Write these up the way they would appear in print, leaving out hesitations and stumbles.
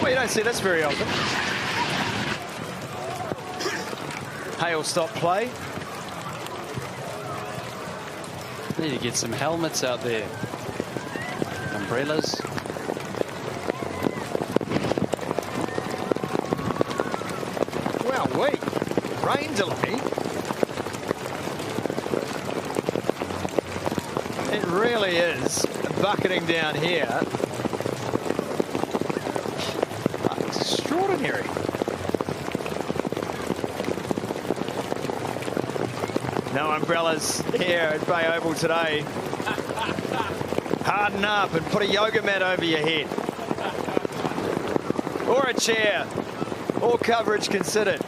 Well, you don't see this very often. Hail stop play. Need to get some helmets out there. Umbrellas. Well, wait. Rain delay. It really is bucketing down here. Extraordinary. No umbrellas here at Bay Oval today. Harden up and put a yoga mat over your head. Or a chair. All coverage considered.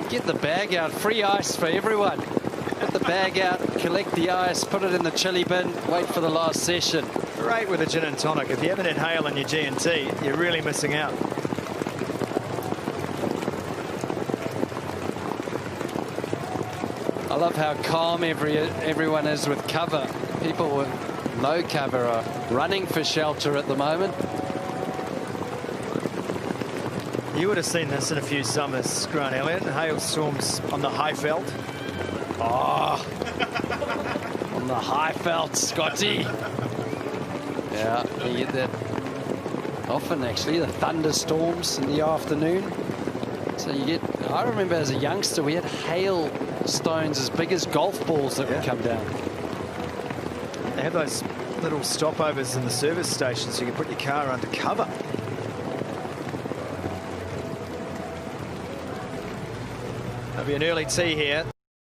Get the bag out. Free ice for everyone. Get the bag out, collect the ice, put it in the chili bin, wait for the last session. Great with a gin and tonic. If you haven't had Hail in your G&T, you're really missing out. I love how calm everyone is with cover. People with no cover are running for shelter at the moment. You would have seen this in a few summers, Grant Elliott. Hailstorms on the Highveld. Oh, on the Highveld, Scotty. Yeah, you get that often, actually, the thunderstorms in the afternoon. So you get, I remember as a youngster, we had hailstones as big as golf balls that would come down. They have those little stopovers in the service stations so you can put your car under cover. There'll be an early tee here.